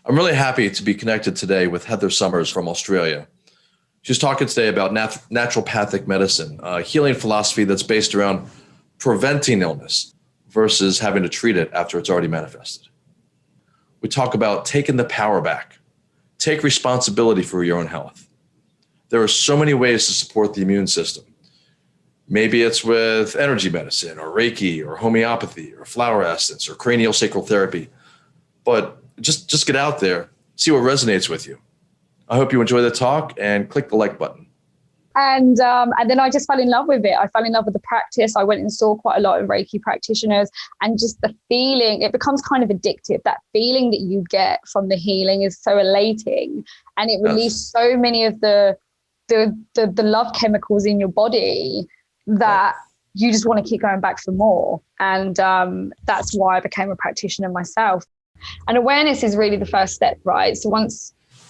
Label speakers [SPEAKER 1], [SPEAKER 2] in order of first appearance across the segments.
[SPEAKER 1] I'm really happy to be connected today with Heather Summers from Australia. She's talking today about naturopathic medicine, a healing philosophy that's based around preventing illness versus having to treat it after it's already manifested. We talk about taking the power back, take responsibility for your own health. There are so many ways to support the immune system. Maybe it's with energy medicine or Reiki or homeopathy or flower essence or cranial sacral therapy. But just get out there, see what resonates with you. I hope you enjoy the talk and click the like button.
[SPEAKER 2] And then I just fell in love with it. I fell in love with the practice. I went and saw quite a lot of Reiki practitioners, and just the feeling, it becomes kind of addictive. That feeling that you get from the healing is so elating, and it releases so many of the love chemicals in your body that you just want to keep going back for more. And that's why I became a practitioner myself. And awareness is really the first step, right?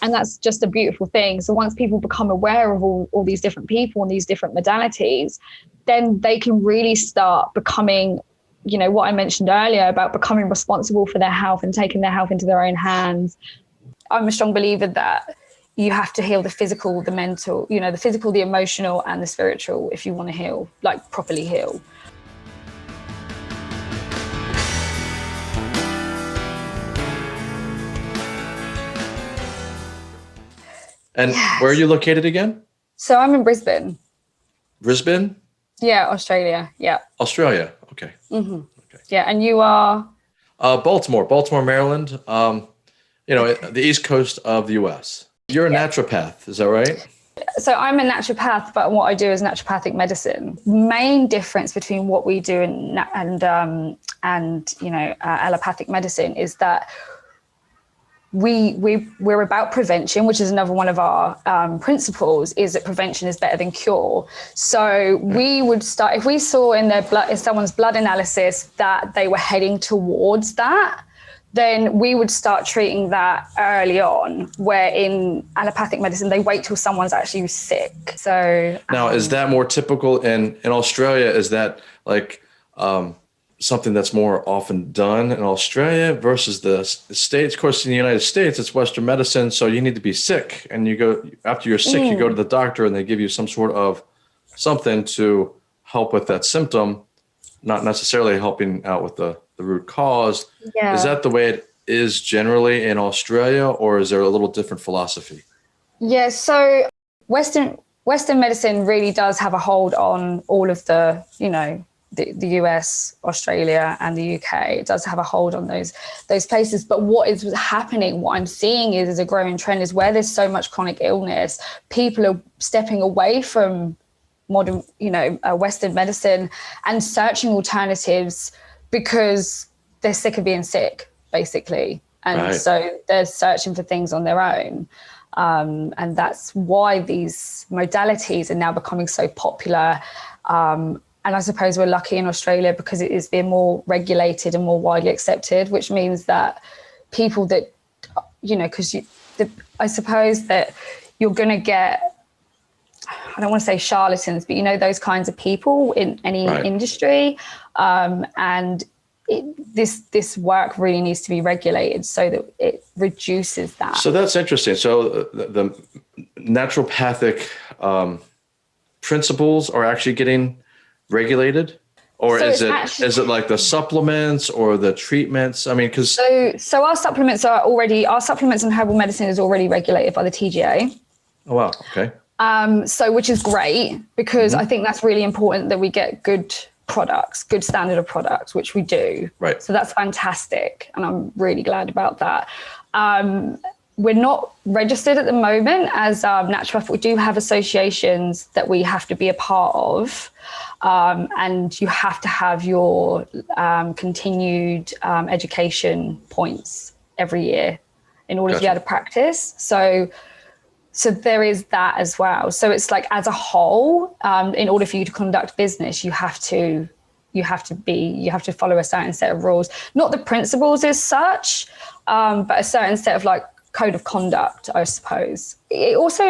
[SPEAKER 2] And that's just a beautiful thing. So once people become aware of all these different people and these different modalities, then they can really start becoming, what I mentioned earlier about becoming responsible for their health and taking their health into their own hands. I'm a strong believer that you have to heal the physical, the mental, the physical, the emotional, and the spiritual if you want to heal, like properly heal.
[SPEAKER 1] And where are you located again?
[SPEAKER 2] So I'm in Brisbane.
[SPEAKER 1] Brisbane?
[SPEAKER 2] Yeah, Australia. Yeah.
[SPEAKER 1] Australia. Okay.
[SPEAKER 2] Mm-hmm. Okay. Yeah, and you are?
[SPEAKER 1] Baltimore, Maryland. The East Coast of the U.S. You're a naturopath, is that right?
[SPEAKER 2] So I'm a naturopath, but what I do is naturopathic medicine. Main difference between what we do and allopathic medicine is that we're about prevention, which is another one of our principles, is that prevention is better than cure. So we would start, if we saw in someone's blood analysis that they were heading towards that, then we would start treating that early on, where in allopathic medicine, they wait till someone's actually sick. So
[SPEAKER 1] now, is that more typical in Australia? Is that like something that's more often done in Australia versus the States? Of course, in the United States, it's Western medicine. So you need to be sick, and after you're sick, you go to the doctor and they give you some sort of something to help with that symptom, not necessarily helping out with the root cause. Yeah. Is that the way it is generally in Australia, or is there a little different philosophy?
[SPEAKER 2] Yeah, so Western medicine really does have a hold on all of the US, Australia, and the UK. It does have a hold on those places. But what I'm seeing is a growing trend is where there's so much chronic illness, people are stepping away from modern, Western medicine and searching alternatives because they're sick of being sick, basically. And so they're searching for things on their own. And that's why these modalities are now becoming so popular. And I suppose we're lucky in Australia because it is being more regulated and more widely accepted, which means that people that, I suppose that you're going to get, I don't want to say charlatans, but those kinds of people in any industry. And this work really needs to be regulated so that it reduces that. So
[SPEAKER 1] that's interesting. So the naturopathic principles are actually getting regulated, or is it like the supplements or the treatments? I mean, because so our supplements and herbal medicine is already regulated by the TGA. Oh wow, okay.
[SPEAKER 2] So which is great because I think that's really important that we get good products, good standard of products, which we do. Right. So that's fantastic, and I'm really glad about that. We're not registered at the moment as naturopath. We do have associations that we have to be a part of, and you have to have your continued education points every year in order to be able to practice. So there is that as well. So it's like as a whole, in order for you to conduct business, you have to follow a certain set of rules, not the principles as such, but a certain set of like code of conduct, I suppose. It also,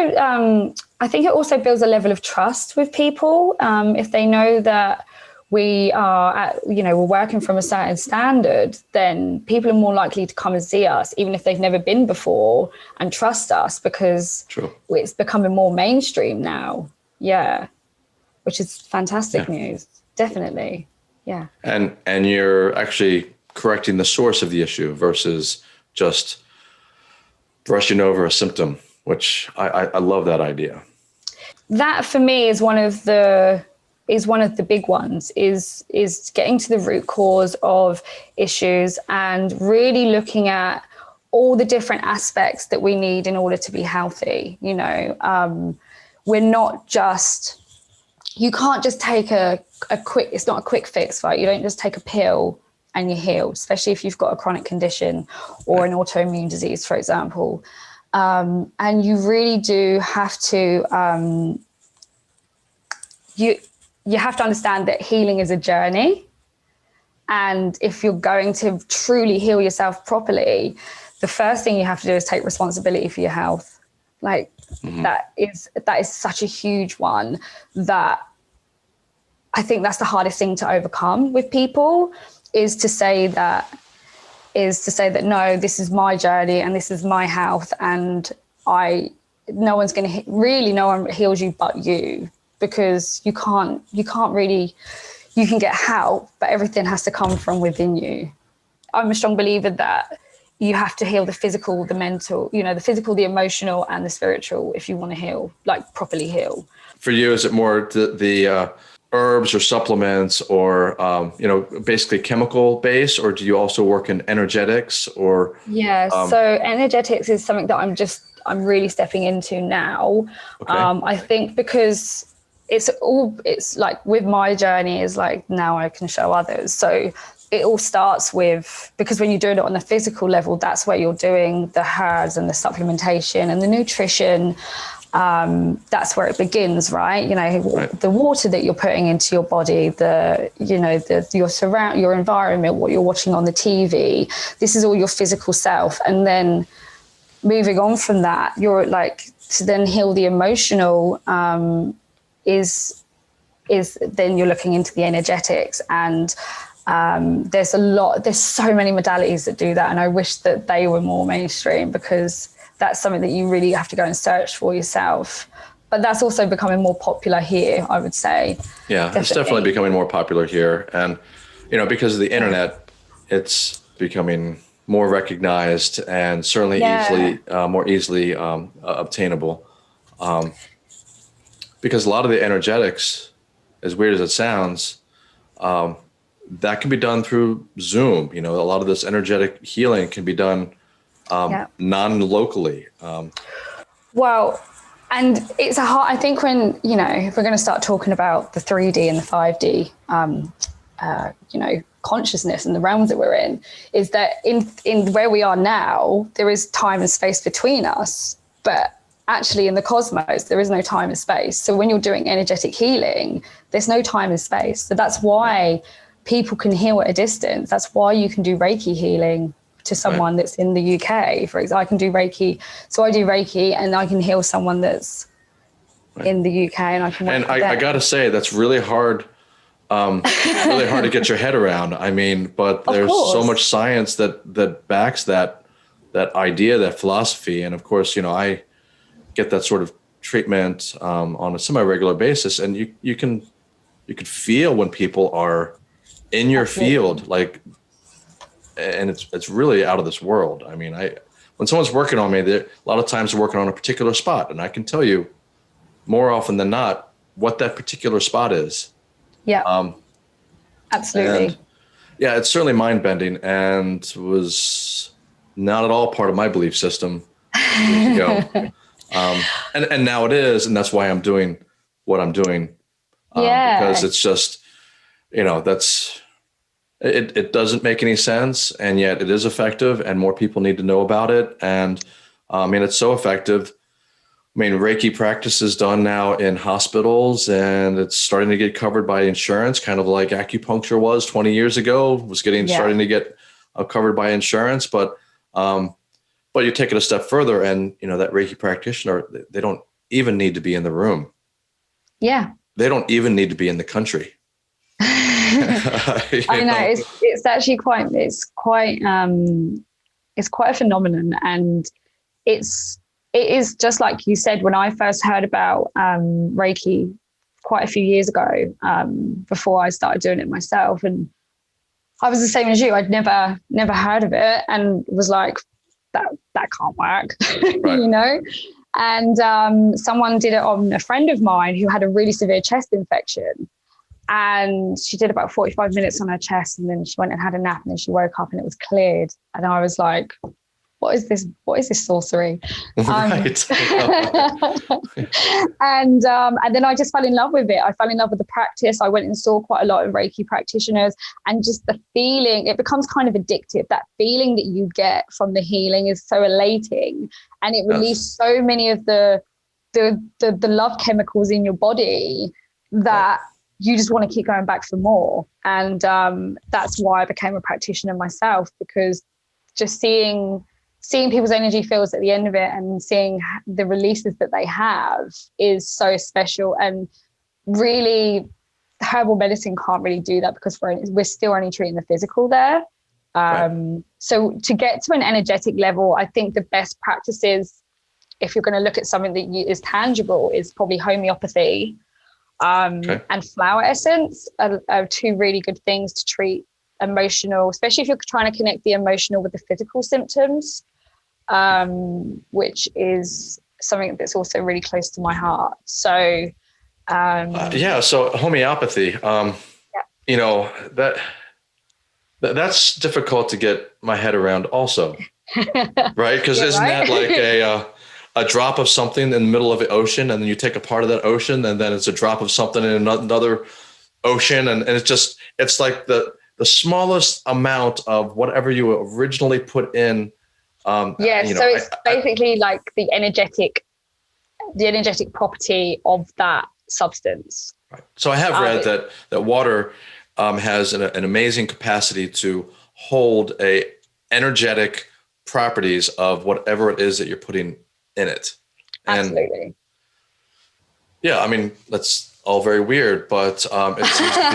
[SPEAKER 2] I think it also builds a level of trust with people. If they know that we are we're working from a certain standard, then people are more likely to come and see us, even if they've never been before, and trust us, because it's becoming more mainstream now. Yeah. Which is fantastic news. Definitely. Yeah. And
[SPEAKER 1] you're actually correcting the source of the issue versus just brushing over a symptom, which I love that idea.
[SPEAKER 2] That for me is one of the big ones, is getting to the root cause of issues and really looking at all the different aspects that we need in order to be healthy. We're not just, you can't just take a quick, it's not a quick fix, right? You don't just take a pill and you're healed, especially if you've got a chronic condition or an autoimmune disease, for example. And you really do have to, you have to understand that healing is a journey. And if you're going to truly heal yourself properly, the first thing you have to do is take responsibility for your health. That is such a huge one, that I think that's the hardest thing to overcome with people, is to say that no, this is my journey and this is my health, and no one heals you but you, because you can get help, but everything has to come from within you. I'm a strong believer that you have to heal the physical, the mental, the physical, the emotional, and the spiritual if you want to heal, properly heal.
[SPEAKER 1] For you, is it more the herbs or supplements or, basically chemical base, or do you also work in energetics or?
[SPEAKER 2] Yeah. So energetics is something that I'm really stepping into now. Okay. I think because it's with my journey is now I can show others. So it all starts with, because when you're doing it on the physical level, that's where you're doing the herbs and the supplementation and the nutrition. That's where it begins, right? The water that you're putting into your body, your environment, what you're watching on the TV. This is all your physical self. And then moving on from that, you're to then heal the emotional, is then you're looking into the energetics, and there's so many modalities that do that, and I wish that they were more mainstream, because that's something that you really have to go and search for yourself. But that's also becoming more popular here, I would say.
[SPEAKER 1] Yeah, It's definitely becoming more popular here, and because of the internet, it's becoming more recognized and certainly more easily obtainable. Because a lot of the energetics, as weird as it sounds, that can be done through Zoom. A lot of this energetic healing can be done non-locally.
[SPEAKER 2] Well, and it's I think when, if we're going to start talking about the 3D and the 5D, consciousness and the realms that we're in, is that in where we are now, there is time and space between us, but actually in the cosmos, there is no time and space. So when you're doing energetic healing, there's no time and space. So that's why people can heal at a distance. That's why you can do Reiki healing to someone that's in the UK. For example, I can do Reiki. So I do Reiki and I can heal someone that's in the UK, and I can work with them.
[SPEAKER 1] I got to say, that's really hard. Really hard to get your head around. But there's so much science that backs that idea, that philosophy. And of course, I get that sort of treatment on a semi-regular basis, and you can feel when people are in your field, and it's really out of this world. When someone's working on me, a lot of times they're working on a particular spot, and I can tell you more often than not what that particular spot is.
[SPEAKER 2] Yeah. Absolutely.
[SPEAKER 1] And, it's certainly mind-bending, and was not at all part of my belief system years ago. And now it is, and that's why I'm doing what I'm doing. Because it's just, it doesn't make any sense, and yet it is effective, and more people need to know about it. And it's so effective. Reiki practice is done now in hospitals, and it's starting to get covered by insurance, kind of like acupuncture was 20 years ago, starting to get covered by insurance. But you take it a step further, and that Reiki practitioner, they don't even need to be in the room.
[SPEAKER 2] Yeah.
[SPEAKER 1] They don't even need to be in the country.
[SPEAKER 2] I know it's actually it's quite a phenomenon, and it is just like you said. When I first heard about Reiki quite a few years ago, before I started doing it myself, and I was the same as you. I'd never heard of it, and was like, that can't work,
[SPEAKER 1] right.
[SPEAKER 2] you know. And someone did it on a friend of mine who had a really severe chest infection. And she did about 45 minutes on her chest, and then she went and had a nap, and then she woke up and it was cleared. And I was like, what is this sorcery?
[SPEAKER 1] Right.
[SPEAKER 2] And then I just fell in love with it. I fell in love with the practice. I went and saw quite a lot of Reiki practitioners, and just the feeling, it becomes kind of addictive. That feeling that you get from the healing is so elating, and it released so many of the love chemicals in your body that you just want to keep going back for more. And that's why I became a practitioner myself, because just seeing people's energy fields at the end of it and seeing the releases that they have is so special. And really, herbal medicine can't really do that, because we're still only treating the physical there. Right. So to get to an energetic level, I think the best practices, if you're going to look at something that is tangible, is probably homeopathy. And flower essence are two really good things to treat emotional, especially if you're trying to connect the emotional with the physical symptoms, which is something that's also really close to my heart. So,
[SPEAKER 1] so homeopathy, you know, that's difficult to get my head around also, right? Because isn't that like a drop of something in the middle of the ocean, and then you take a part of that ocean, and then it's a drop of something in another ocean. And it's like the smallest amount of whatever you originally put in. It's basically like the energetic property of that substance. Right. So I have read that water has an amazing capacity to hold energetic properties of whatever it is that you're putting in it. And
[SPEAKER 2] absolutely.
[SPEAKER 1] Yeah, I mean, that's all very weird, but it seems to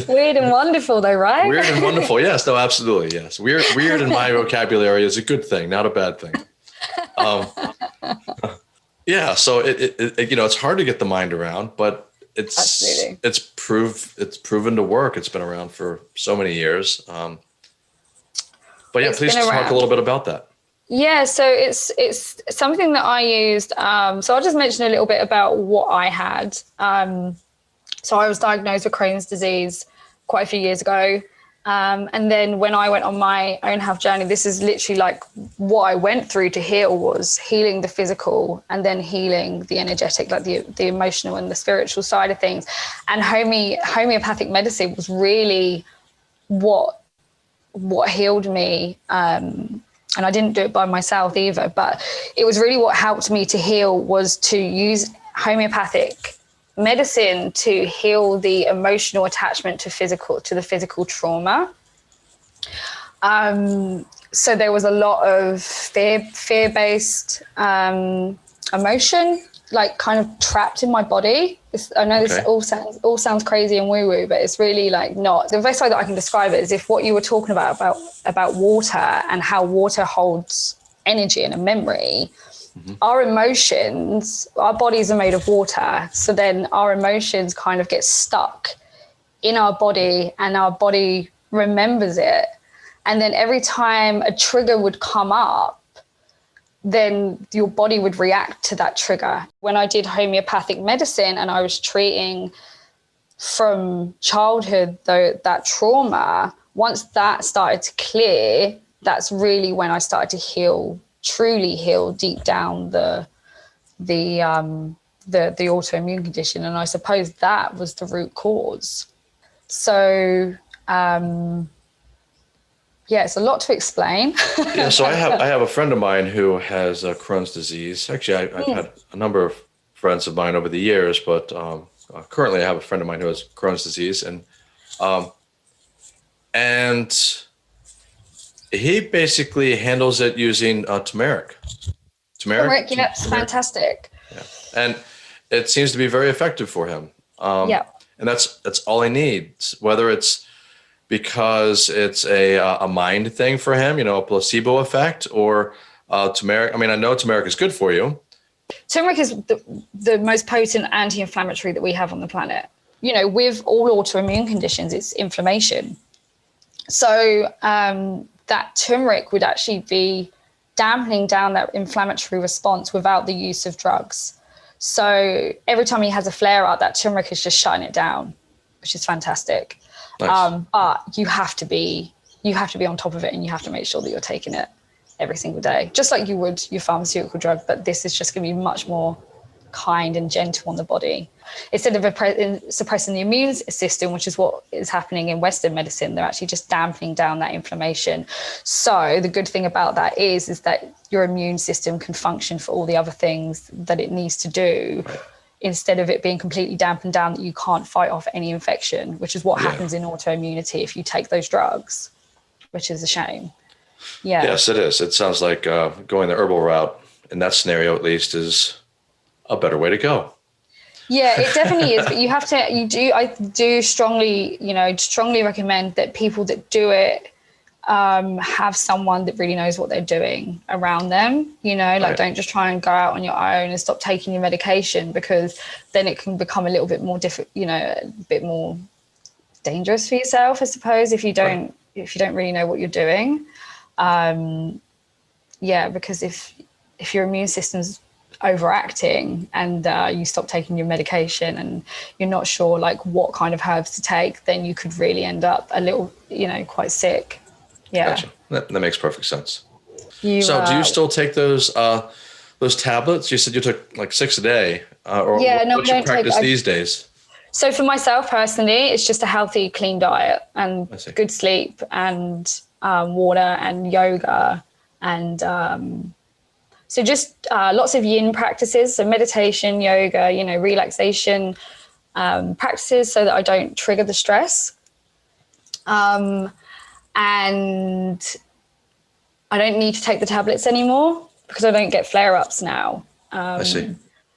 [SPEAKER 1] be
[SPEAKER 2] weird and wonderful though, right?
[SPEAKER 1] Weird and wonderful. Yes, no, absolutely. Yes. Weird in my vocabulary is a good thing, not a bad thing. So it it's hard to get the mind around, but it's proven to work. It's been around for so many years. But yeah, please talk a little bit about that.
[SPEAKER 2] Yeah, so it's something that I used. So I'll just mention a little bit about what I had. So I was diagnosed with Crohn's disease quite a few years ago. And then when I went on my own health journey, this is literally like what I went through to heal, was healing the physical and then healing the energetic, like the emotional and the spiritual side of things. And homeopathic medicine was really what healed me. And I didn't do it by myself either, but it was really what helped me to heal, was to use homeopathic medicine to heal the emotional attachment to the physical trauma. So there was a lot of fear-based emotion, like kind of trapped in my body. I know this all sounds crazy and woo-woo, but it's really like not. The best way that I can describe it is if what you were talking about water and how water holds energy and a memory. Mm-hmm. Our emotions, our bodies are made of water. So then our emotions kind of get stuck in our body, and our body remembers it. And then every time a trigger would come up, then your body would react to that trigger. When I did homeopathic medicine and I was treating from childhood, though, that trauma, once that started to clear, that's really when I started to heal, truly heal deep down the autoimmune condition. And I suppose that was the root cause. So, it's a lot to explain.
[SPEAKER 1] Yeah, so I have a friend of mine who has Crohn's disease. Actually, I've had a number of friends of mine over the years, but currently I have a friend of mine who has Crohn's disease, and he basically handles it using turmeric.
[SPEAKER 2] Turmeric, yeah, it's fantastic.
[SPEAKER 1] Yeah, and it seems to be very effective for him. And that's all he needs, whether it's because it's a mind thing for him, a placebo effect, or turmeric. I mean, I know turmeric is good for you.
[SPEAKER 2] Turmeric is the most potent anti-inflammatory that we have on the planet. With all autoimmune conditions, it's inflammation. So that turmeric would actually be dampening down that inflammatory response without the use of drugs. So every time he has a flare up, that turmeric is just shutting it down, which is fantastic.
[SPEAKER 1] Nice.
[SPEAKER 2] But you have to be on top of it, and you have to make sure that you're taking it every single day, just like you would your pharmaceutical drug. But this is just going to be much more kind and gentle on the body. Instead of suppressing the immune system, which is what is happening in Western medicine, they're actually just dampening down that inflammation. So the good thing about that is that your immune system can function for all the other things that it needs to do.
[SPEAKER 1] Right.
[SPEAKER 2] Instead of it being completely dampened down, that you can't fight off any infection, which is what happens in autoimmunity if you take those drugs, which is a shame. Yeah.
[SPEAKER 1] Yes, it is. It sounds like going the herbal route in that scenario, at least, is a better way to go.
[SPEAKER 2] Yeah, it definitely is. But I do strongly recommend that people that do it have someone that really knows what they're doing around them.
[SPEAKER 1] Right.
[SPEAKER 2] Don't just try and go out on your own and stop taking your medication, because then it can become a little bit more a bit more dangerous for yourself, I suppose, if you don't really know what you're doing. Because if your immune system's overacting and you stop taking your medication and you're not sure what kind of herbs to take, then you could really end up a little quite sick. Yeah.
[SPEAKER 1] Gotcha. That makes perfect sense. Do you still take those tablets? You said you took 6 a day, what's your practice these days?
[SPEAKER 2] So for myself personally, it's just a healthy, clean diet and good sleep and water and yoga and so just lots of yin practices, so meditation, yoga, relaxation practices, so that I don't trigger the stress. And I don't need to take the tablets anymore because I don't get flare-ups now.
[SPEAKER 1] I see.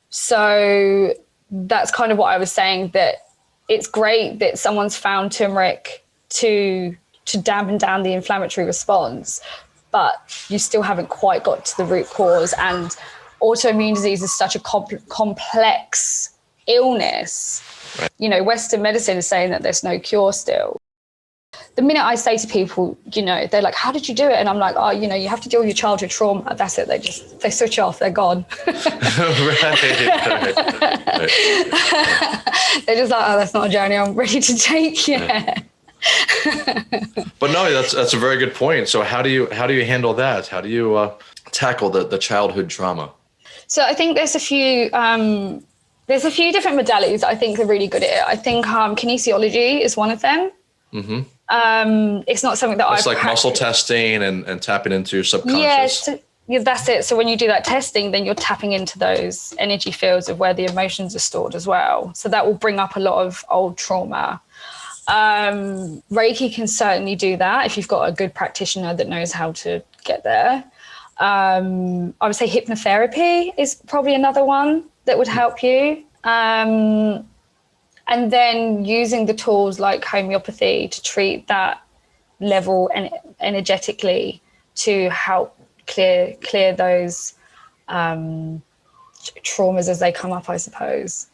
[SPEAKER 2] So that's kind of what I was saying, that it's great that someone's found turmeric to dampen down the inflammatory response, but you still haven't quite got to the root cause. And autoimmune disease is such a complex illness. Right. Western medicine is saying that there's no cure still. The minute I say to people, they're like, how did you do it? And I'm like, oh, you have to deal with your childhood trauma. That's it. They switch off. They're gone. Right. They're just like, oh, that's not a journey I'm ready to take yet.
[SPEAKER 1] But no, that's a very good point. So how do you handle that? How do you tackle the childhood trauma? So
[SPEAKER 2] I think there's a few different modalities that I think are really good at it. I think kinesiology is one of them. Mm-hmm. It's not something that
[SPEAKER 1] it's like muscle testing and tapping into your subconscious.
[SPEAKER 2] Yes, that's it. So when you do that testing, then you're tapping into those energy fields of where the emotions are stored as well. So that will bring up a lot of old trauma. Reiki can certainly do that if you've got a good practitioner that knows how to get there. I would say hypnotherapy is probably another one that would help you. And then using the tools like homeopathy to treat that level energetically to help clear those traumas as they come up, I suppose.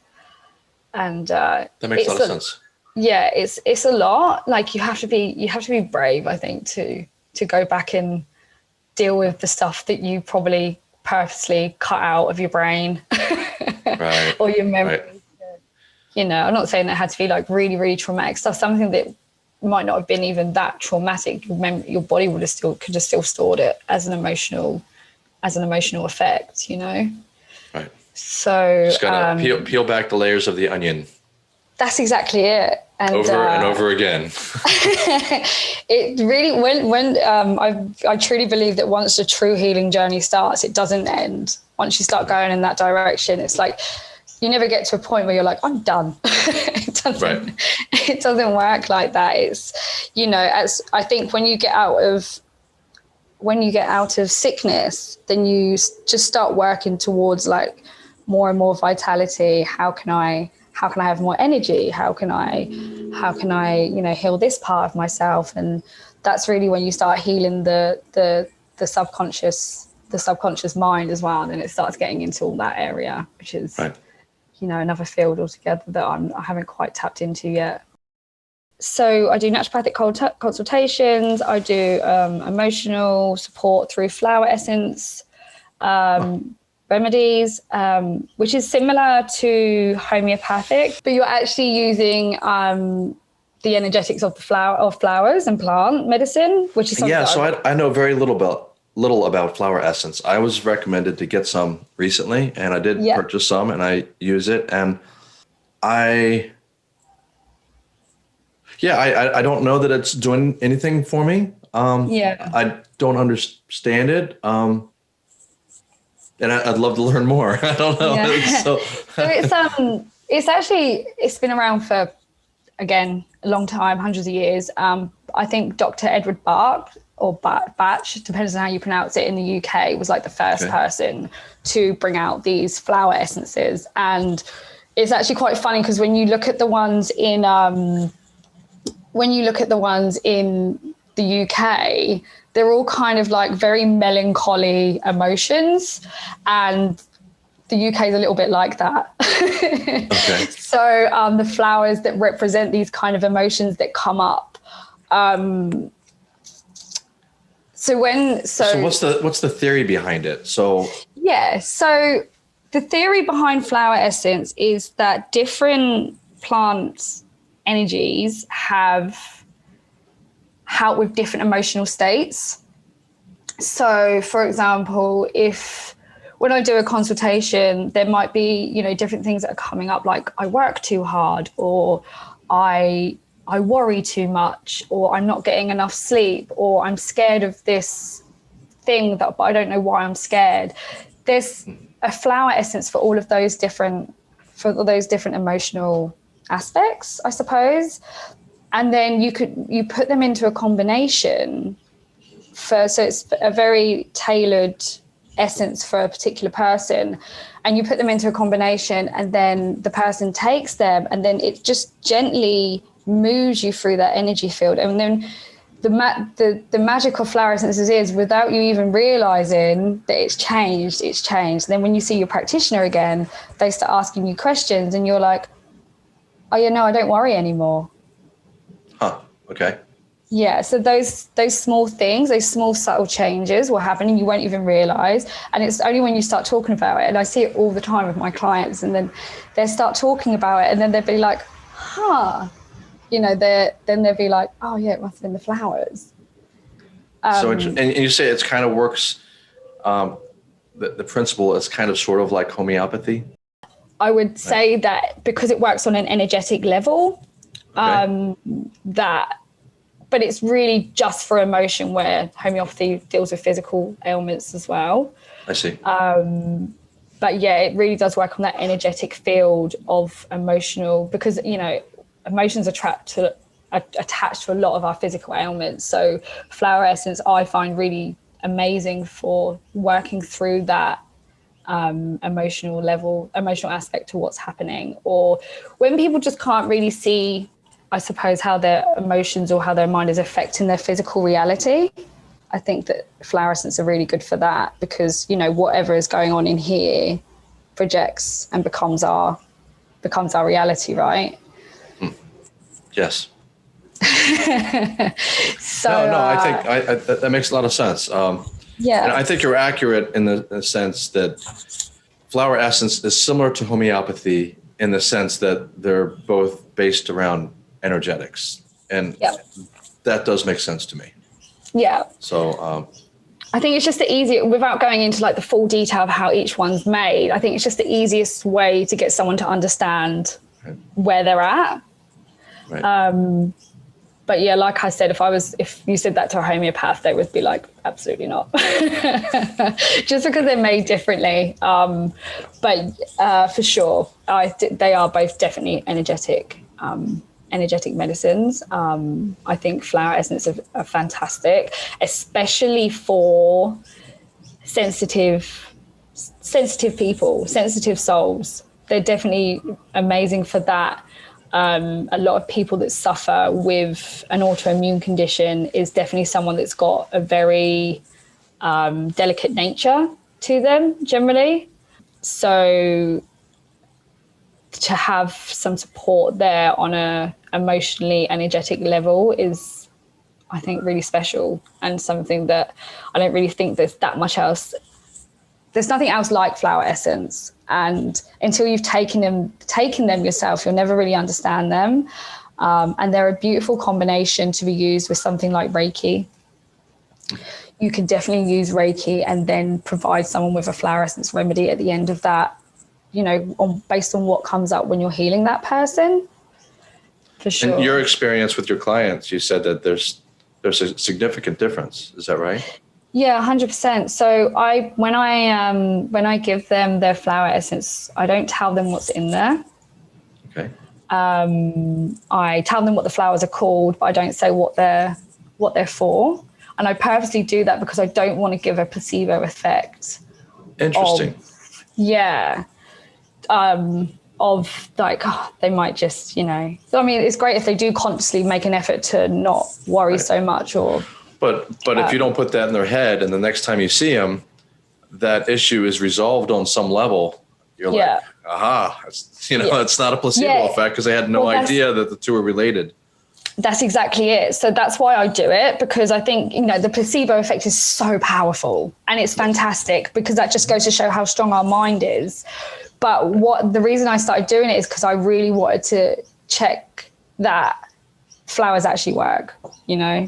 [SPEAKER 2] And that
[SPEAKER 1] makes a lot of sense.
[SPEAKER 2] Yeah, it's a lot. You have to be brave, I think, to go back and deal with the stuff that you probably purposely cut out of your brain, right, or your memory. Right. I'm not saying that had to be really, really traumatic stuff. Something that might not have been even that traumatic. Your body could have still stored it as an emotional effect.
[SPEAKER 1] Right.
[SPEAKER 2] So
[SPEAKER 1] just gotta peel back the layers of the onion.
[SPEAKER 2] That's exactly it. And
[SPEAKER 1] over and over again.
[SPEAKER 2] It really, when I truly believe that once the true healing journey starts, it doesn't end. Once you start going in that direction, it's like you never get to a point where you're like, I'm done. It doesn't work like that. It's, as I think when you get out of sickness, then you just start working towards more and more vitality. How can I how can I have more energy? How can I, heal this part of myself? And that's really when you start healing the subconscious mind as well. And then it starts getting into all that area, which is,
[SPEAKER 1] right.
[SPEAKER 2] Another field altogether that I haven't quite tapped into yet. So I do naturopathic consultations. I do emotional support through flower essence remedies, which is similar to homeopathic, but you're actually using the energetics of flowers and plant medicine, which is something
[SPEAKER 1] So I know very little about flower essence. I was recommended to get some recently, and I did purchase some, and I use it, and I don't know that it's doing anything for me. I don't understand it. And I'd love to learn more. I don't know.
[SPEAKER 2] Yeah. So it's been around for, again, a long time, hundreds of years. I think Dr. Edward Bach, or Batch, depends on how you pronounce it, in the UK, was like the first person to bring out these flower essences. And it's actually quite funny because when you look at the ones in the UK, they're all kind of like very melancholy emotions, and the UK is a little bit like that.
[SPEAKER 1] Okay.
[SPEAKER 2] So the flowers that represent these kind of emotions that come up. So what's the theory behind it? So the theory behind flower essence is that different plant energies have help with different emotional states. So, for example, when I do a consultation, there might be, different things that are coming up, like I work too hard, or I worry too much, or I'm not getting enough sleep, or I'm scared of this thing but I don't know why I'm scared. There's a flower essence for all of those different emotional aspects, I suppose. And then you put them into a combination so it's a very tailored essence for a particular person, and you put them into a combination, and then the person takes them, and then it just gently moves you through that energy field. And then the magic of flower essences is, without you even realizing that it's changed. And then when you see your practitioner again, they start asking you questions, and you're like, oh yeah, no, I don't worry anymore.
[SPEAKER 1] Huh. Okay.
[SPEAKER 2] Yeah, so those small things, those small subtle changes will happen and you won't even realize. And it's only when you start talking about it, and I see it all the time with my clients, and then they start talking about it, and then they'll be like, then they'll be like, oh yeah, it must have been the flowers.
[SPEAKER 1] And you say it's kind of works, the principle is kind of sort of like homeopathy?
[SPEAKER 2] I would say that because it works on an energetic level, but it's really just for emotion, where homeopathy deals with physical ailments as well.
[SPEAKER 1] I see.
[SPEAKER 2] But yeah, it really does work on that energetic field of emotional, because, emotions are attached to a lot of our physical ailments. So flower essence, I find really amazing for working through that emotional aspect to what's happening. Or when people just can't really see, I suppose, how their emotions or how their mind is affecting their physical reality, I think that flower essence are really good for that, because, whatever is going on in here projects and becomes our reality, right?
[SPEAKER 1] Yes.
[SPEAKER 2] So
[SPEAKER 1] I think that makes a lot of sense. And I think you're accurate in the sense that flower essence is similar to homeopathy in the sense that they're both based around energetics, and that does make sense to me. Yeah. So
[SPEAKER 2] I think it's just the easiest, without going into like the full detail of how each one's made, I think it's just the easiest way to get someone to understand where they're at. Right. But yeah, like I said, if you said that to a homeopath, they would be like, absolutely not. Just because they're made differently. But for sure, they are both definitely energetic medicines. I think flower essence are fantastic, especially for sensitive people, sensitive souls. they're definitely amazing for that. A lot of people that suffer with an autoimmune condition is definitely someone that's got a very delicate nature to them generally. So to have some support there on a emotionally energetic level is, I think, really special, and something that I don't really think there's that much else. There's nothing else like flower essence, and until you've taken them yourself, you'll never really understand them. And they're a beautiful combination to be used with something like Reiki. You can definitely use Reiki and then provide someone with a flower essence remedy at the end of that, based on what comes up when you're healing that person. For sure.
[SPEAKER 1] And your experience with your clients, you said that there's a significant difference. Is that right?
[SPEAKER 2] Yeah, 100%. So when I give them their flower essence, I don't tell them what's in there.
[SPEAKER 1] Okay.
[SPEAKER 2] I tell them what the flowers are called, but I don't say what they're for. And I purposely do that because I don't want to give a placebo effect.
[SPEAKER 1] Interesting.
[SPEAKER 2] Of like, they might just, So, I mean, it's great if they do consciously make an effort to not worry so much But
[SPEAKER 1] if you don't put that in their head and the next time you see them, that issue is resolved on some level, you're like, aha, it's not a placebo effect because they had no idea that the two are related.
[SPEAKER 2] That's exactly it. So that's why I do it, because I think, the placebo effect is so powerful and it's fantastic because that just goes to show how strong our mind is. But the reason I started doing it is because I really wanted to check that flowers actually work,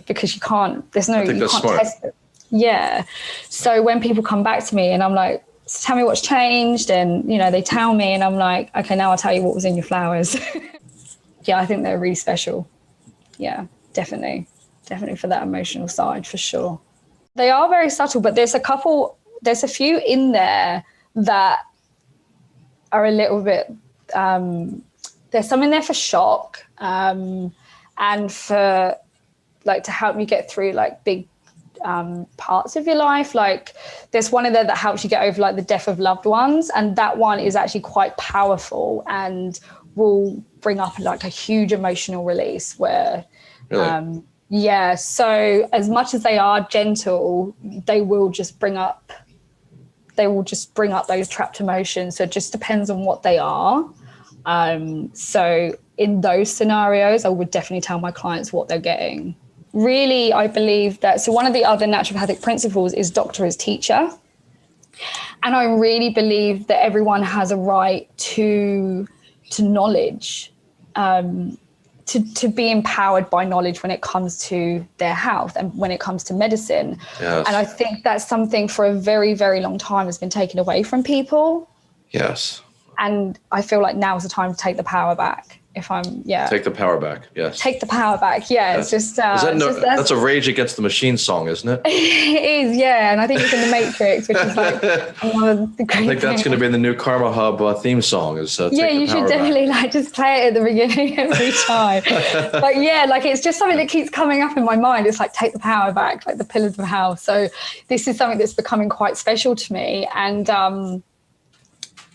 [SPEAKER 2] because you can't test it. Yeah. So when people come back to me and I'm like, so tell me what's changed, and, they tell me and I'm like, okay, now I'll tell you what was in your flowers. Yeah, I think they're really special. Yeah, definitely for that emotional side, for sure. They are very subtle, but there's a few in there that are a little bit, there's some in there for shock, and for like to help you get through like big parts of your life. Like there's one in there that helps you get over like the death of loved ones, and that one is actually quite powerful and will bring up like a huge emotional release where
[SPEAKER 1] really?
[SPEAKER 2] So as much as they are gentle, they will just bring up those trapped emotions. So it just depends on what they are. So in those scenarios, I would definitely tell my clients what they're getting. Really, I believe that, so one of the other naturopathic principles is doctor as teacher. And I really believe that everyone has a right to knowledge, to be empowered by knowledge when it comes to their health and when it comes to medicine.
[SPEAKER 1] Yes.
[SPEAKER 2] And I think that's something for a very, very long time has been taken away from people.
[SPEAKER 1] Yes.
[SPEAKER 2] And I feel like now is the time to take the power back.
[SPEAKER 1] Take the power back. Yes.
[SPEAKER 2] Take the power back. Yeah. It's just,
[SPEAKER 1] that's a Rage Against the Machine song, isn't it?
[SPEAKER 2] It is. Yeah. And I think it's in the Matrix, which is like one of the great
[SPEAKER 1] I think that's going to be the new KarmaHub theme song. You
[SPEAKER 2] should definitely just play it at the beginning every time. But yeah, it's just something that keeps coming up in my mind. It's like, take the power back, like the pillars of health. So this is something that's becoming quite special to me. And,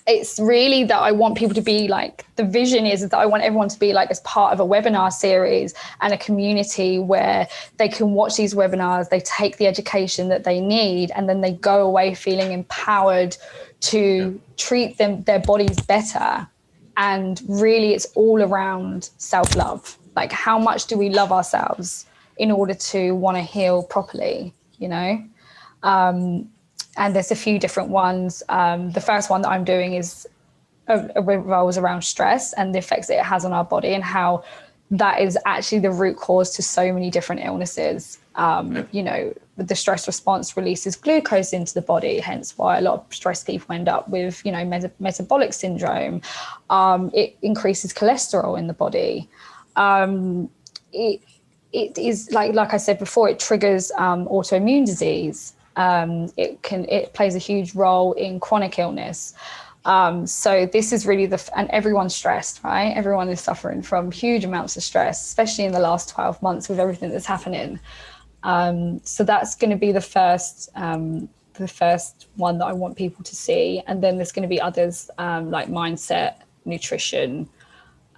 [SPEAKER 2] it's really that I want people to be like, the vision is that I want everyone to be like as part of a webinar series and a community where they can watch these webinars, they take the education that they need, and then they go away feeling empowered to treat their bodies better. And really it's all around self-love. Like, how much do we love ourselves in order to want to heal properly, And there's a few different ones. The first one that I'm doing is revolves around stress and the effects that it has on our body, and how that is actually the root cause to so many different illnesses. The stress response releases glucose into the body, hence why a lot of stressed people end up with, metabolic syndrome. It increases cholesterol in the body. It is like I said before, it triggers autoimmune disease. It plays a huge role in chronic illness. So this is really and everyone's stressed, right? Everyone is suffering from huge amounts of stress, especially in the last 12 months with everything that's happening. So that's going to be the the first one that I want people to see. And then there's going to be others like mindset, nutrition,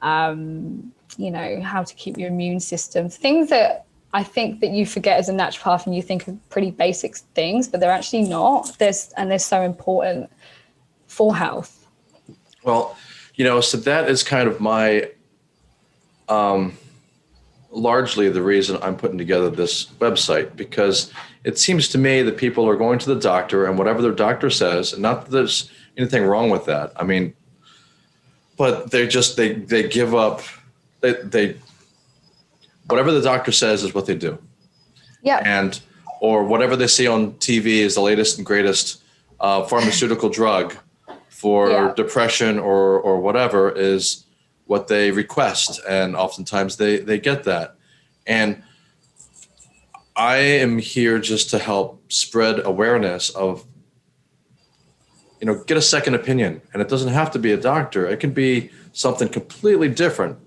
[SPEAKER 2] you know, how to keep your immune system, things that I think that you forget as a naturopath and you think of pretty basic things, but they're actually not. They're so important for health.
[SPEAKER 1] Well, you know, so that is kind of my, largely the reason I'm putting together this website, because it seems to me that people are going to the doctor and whatever their doctor says, and not that there's anything wrong with that. I mean, but they give up, they whatever the doctor says is what they do.
[SPEAKER 2] Yeah.
[SPEAKER 1] Or whatever they see on TV is the latest and greatest pharmaceutical drug for depression or whatever is what they request. And oftentimes they get that. And I am here just to help spread awareness of, you know, get a second opinion. And it doesn't have to be a doctor. It can be something completely different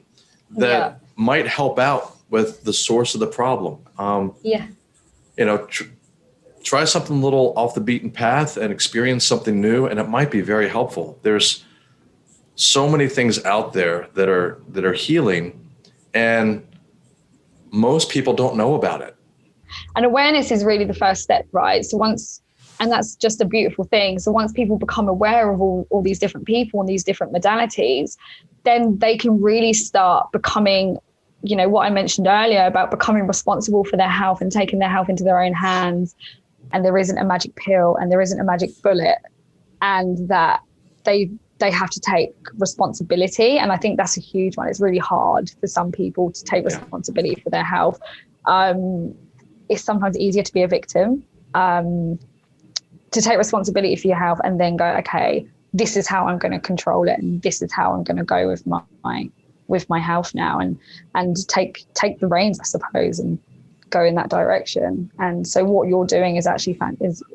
[SPEAKER 1] that might help out with the source of the problem. You know, try something a little off the beaten path and experience something new, and it might be very helpful. There's so many things out there that are healing, and most people don't know about it.
[SPEAKER 2] And awareness is really the first step, right? So and that's just a beautiful thing. So once people become aware of all these different people and these different modalities, then they can really start becoming, you know, what I mentioned earlier about becoming responsible for their health and taking their health into their own hands. And there isn't a magic pill and there isn't a magic bullet, and that they have to take responsibility. And I think that's a huge one. It's really hard for some people to take responsibility for their health. It's sometimes easier to be a victim, to take responsibility for your health and then go, okay, this is how I'm going to control it, and this is how I'm going to go with my health now, and take the reins, I suppose, and go in that direction. And so what you're doing is actually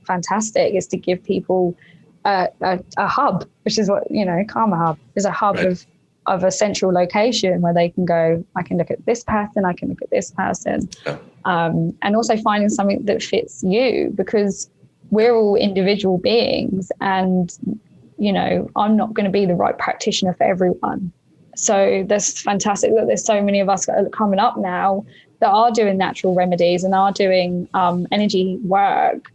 [SPEAKER 2] fantastic, is to give people a hub, which is what, you know, KarmaHub is a hub of a central location where they can go, I can look at this person, I can look at this person, and also finding something that fits you, because we're all individual beings, and, you know, I'm not going to be the right practitioner for everyone. So that's fantastic that there's so many of us coming up now that are doing natural remedies and are doing energy work,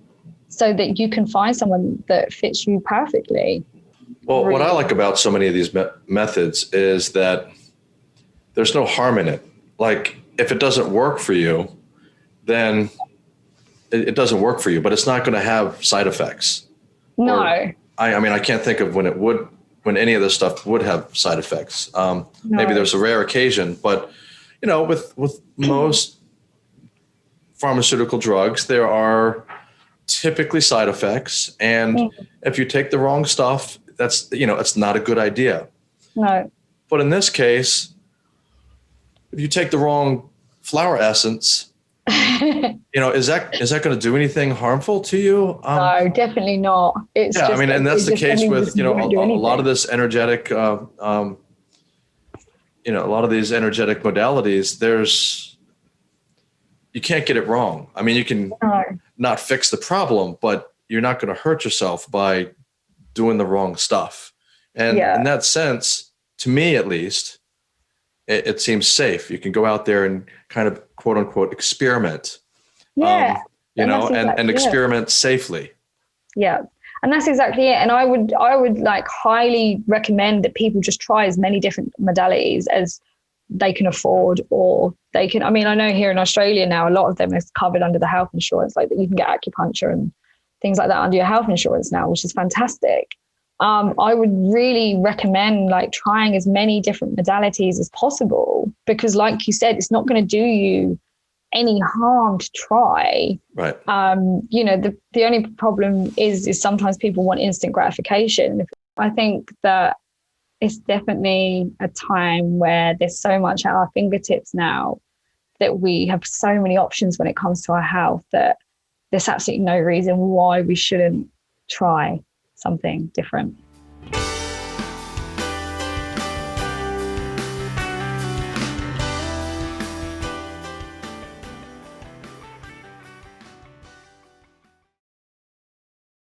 [SPEAKER 2] so that you can find someone that fits you perfectly.
[SPEAKER 1] Well, what I like about so many of these methods is that there's no harm in it. Like, if it doesn't work for you, then it doesn't work for you, but it's not going to have side effects.
[SPEAKER 2] No.
[SPEAKER 1] I mean, I can't think of when any of this stuff would have side effects. No. Maybe there's a rare occasion, but, you know, with most pharmaceutical drugs, there are typically side effects. And if you take the wrong stuff, that's, you know, it's not a good idea.
[SPEAKER 2] No.
[SPEAKER 1] But in this case, if you take the wrong flower essence, you know, is that going to do anything harmful to you?
[SPEAKER 2] No, definitely not. It's
[SPEAKER 1] I mean, and that's the case with, you know, a lot of this energetic, you know, a lot of these energetic modalities, you can't get it wrong. I mean, you can not fix the problem, but you're not going to hurt yourself by doing the wrong stuff. And in that sense, to me, at least, it seems safe. You can go out there and kind of, quote unquote, experiment, you know, and experiment safely. Yeah.
[SPEAKER 2] And that's exactly it. And I would like highly recommend that people just try as many different modalities as they can afford, or they can, I mean, I know here in Australia now, a lot of them is covered under the health insurance, like that you can get acupuncture and things like that under your health insurance now, which is fantastic. I would really recommend like trying as many different modalities as possible, because like you said, it's not going to do you any harm to try.
[SPEAKER 1] Right.
[SPEAKER 2] You know, the only problem is sometimes people want instant gratification. I think that it's definitely a time where there's so much at our fingertips now that we have so many options when it comes to our health, that there's absolutely no reason why we shouldn't try something different.